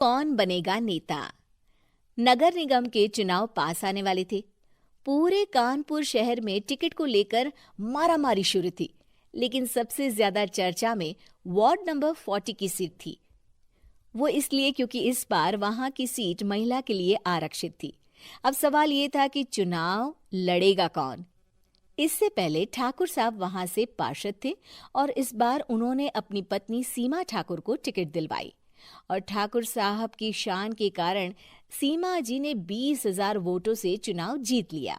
कौन बनेगा नेता। नगर निगम के चुनाव पास आने वाले थे। पूरे कानपुर शहर में टिकट को लेकर मारामारी शुरू थी, लेकिन सबसे ज्यादा चर्चा में वार्ड नंबर 40 की सीट थी। वो इसलिए क्योंकि इस बार वहां की सीट महिला के लिए आरक्षित थी। अब सवाल ये था कि चुनाव लड़ेगा कौन। इससे पहले ठाकुर साहब वहां से पार्षद थे और इस बार उन्होंने अपनी पत्नी सीमा ठाकुर को टिकट दिलवाई और ठाकुर साहब की शान के कारण सीमा जी ने 20,000 वोटों से चुनाव जीत लिया।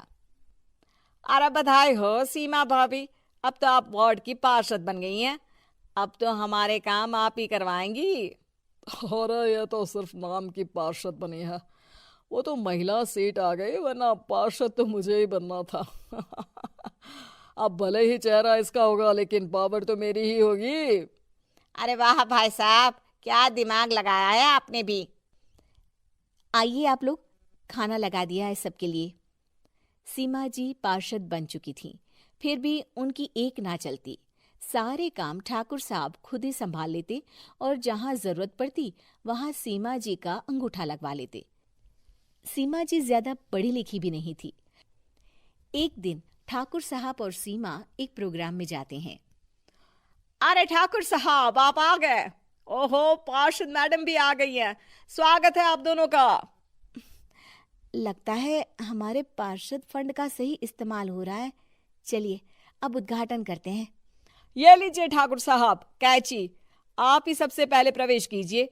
अरे बधाई हो सीमा भाभी, अब तो आप वार्ड की पार्षद बन गई हैं। अब तो हमारे काम आप ही करवाएंगी। अरे ये तो सिर्फ नाम की पार्षद बनी है, वो तो महिला सीट आ गई, वरना पार्षद तो मुझे ही बनना था। अब भले ही चेहरा इसका होगा, लेकिन पावर तो मेरी ही होगी। अरे वाह भाई साहब, क्या दिमाग लगाया है आपने भी। आइए आप लोग, खाना लगा दिया है सबके लिए। सीमा जी पार्षद बन चुकी थीं, फिर भी उनकी एक ना चलती। सारे काम ठाकुर साहब खुद ही संभाल लेते और जहां जरूरत पड़ती वहां सीमा जी का अंगूठा लगवा लेते। सीमा जी ज्यादा पढ़ी लिखी भी नहीं थी। एक दिन ठाकुर साहब और सीमा एक प्रोग्राम में जाते हैं। अरे ठाकुर साहब, आप आ गए। ओहो, पार्षद मैडम भी आ गई हैं। स्वागत है आप दोनों का। लगता है हमारे पार्षद फंड का सही इस्तेमाल हो रहा है। चलिए अब उद्घाटन करते हैं। ये लीजिए ठाकुर साहब कैची, आप ही सबसे पहले प्रवेश कीजिए।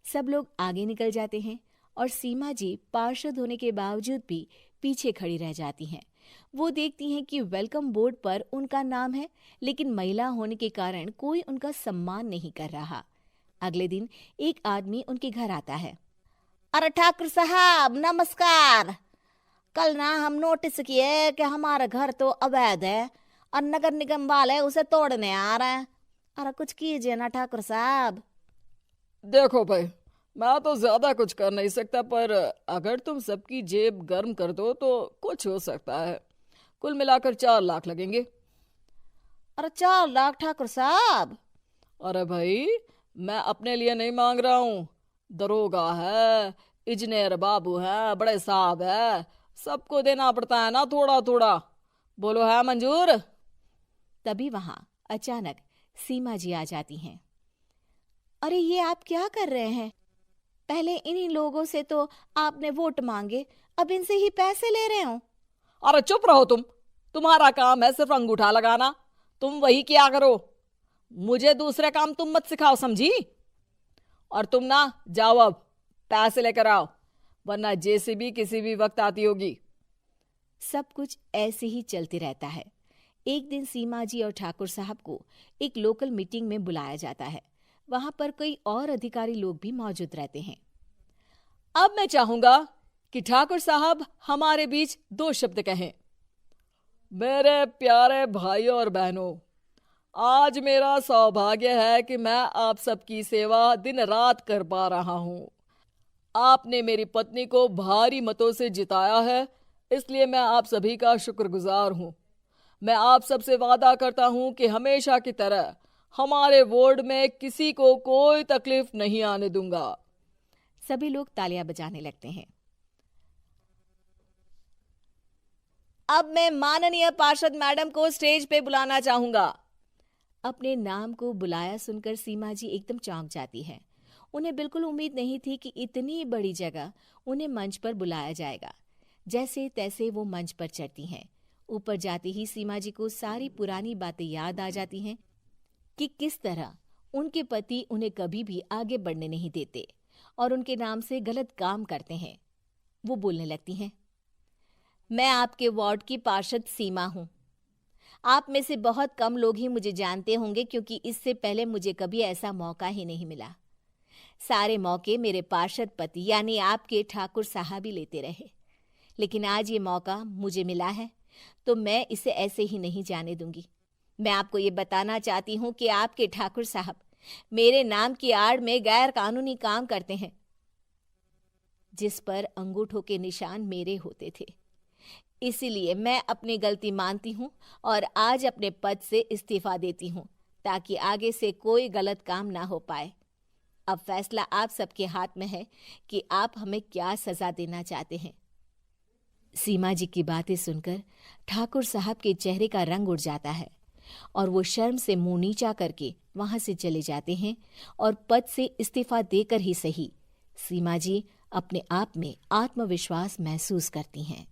सब लोग आगे निकल जाते हैं और सीमा जी पार्षद होने के बावजूद भी पीछे खड़ी रह जाती हैं। वो देखती हैं कि वेलकम बोर्ड पर उनका नाम है, लेकिन महिला होने के कारण कोई उनका सम्मान नहीं कर रहा। अगले दिन एक आदमी उनके घर आता है। अरे ठाकुर साहब नमस्कार। कल ना हम नोटिस किए कि हमारा घर तो अवैध है और नगर निगम वाले उसे तोड़ने आ रहे हैं। अरे कुछ कीजिए ना ठाकुर साहब। देखो भाई, मैं तो ज्यादा कुछ कर नहीं सकता, पर अगर तुम सबकी जेब गर्म कर दो तो कुछ हो सकता है। कुल मिलाकर 4 लाख लगेंगे। अरे 4 लाख ठाकुर साहब? अरे भाई, मैं अपने लिए नहीं मांग रहा हूँ। दरोगा है, इंजीनियर बाबू है, बड़े साहब है, सबको देना पड़ता है ना थोड़ा थोड़ा। बोलो है मंजूर? तभी वहां अचानक सीमा जी आ जाती हैं। अरे ये आप क्या कर रहे हैं? पहले इन्हीं लोगों से तो आपने वोट मांगे, अब इनसे ही पैसे ले रहे हो। अरे चुप रहो तुम। तुम्हारा काम है सिर्फ अंगूठा लगाना, तुम वही किया करो। मुझे दूसरे काम तुम मत सिखाओ, समझी? और तुम ना जाओ, अब पैसे लेकर आओ, वरना जेसीबी किसी भी वक्त आती होगी। सब कुछ ऐसे ही चलते रहता है। एक दिन सीमा जी और ठाकुर साहब को एक लोकल मीटिंग में बुलाया जाता है। वहां पर कई और अधिकारी लोग भी मौजूद रहते हैं। अब मैं चाहूंगा कि ठाकुर साहब हमारे बीच 2 शब्द कहें। मेरे प्यारे भाइयों और बहनों, आज मेरा सौभाग्य है कि मैं आप सबकी सेवा दिन रात कर पा रहा हूँ। आपने मेरी पत्नी को भारी मतों से जिताया है, इसलिए मैं आप सभी का शुक्रगुजार हूँ। मैं आप सबसे वादा करता हूँ कि हमेशा की तरह हमारे वार्ड में किसी को कोई तकलीफ नहीं आने दूंगा। सभी लोग तालियां बजाने लगते हैं। अब मैं माननीय पार्षद मैडम को स्टेज पे बुलाना चाहूंगा। अपने नाम को बुलाया सुनकर सीमा जी एकदम चौंक जाती है। उन्हें बिल्कुल उम्मीद नहीं थी कि इतनी बड़ी जगह उन्हें मंच पर बुलाया जाएगा। जैसे तैसे वो मंच पर चढ़ती हैं। ऊपर जाते ही सीमा जी को सारी पुरानी बातें याद आ जाती हैं कि किस तरह उनके पति उन्हें कभी भी आगे बढ़ने नहीं देते और उनके नाम से गलत काम करते हैं। वो बोलने लगती हैं। मैं आपके वार्ड की पार्षद सीमा हूं। आप में से बहुत कम लोग ही मुझे जानते होंगे, क्योंकि इससे पहले मुझे कभी ऐसा मौका ही नहीं मिला। सारे मौके मेरे पार्षद पति यानी आपके ठाकुर साहब ही लेते रहे, लेकिन आज ये मौका मुझे मिला है तो मैं इसे ऐसे ही नहीं जाने दूंगी। मैं आपको ये बताना चाहती हूँ कि आपके ठाकुर साहब मेरे नाम की आड़ में गैर कानूनी काम करते हैं, जिस पर अंगूठों के निशान मेरे होते थे। इसीलिए मैं अपनी गलती मानती हूँ और आज अपने पद से इस्तीफा देती हूँ, ताकि आगे से कोई गलत काम ना हो पाए। अब फैसला आप सबके हाथ में है कि आप हमें क्या सजा देना चाहते हैं। सीमा जी की बातें सुनकर ठाकुर साहब के चेहरे का रंग उड़ जाता है और वो शर्म से मुंह नीचा करके वहां से चले जाते हैं और पद से इस्तीफा देकर ही सही सीमा जी अपने आप में आत्मविश्वास महसूस करती हैं।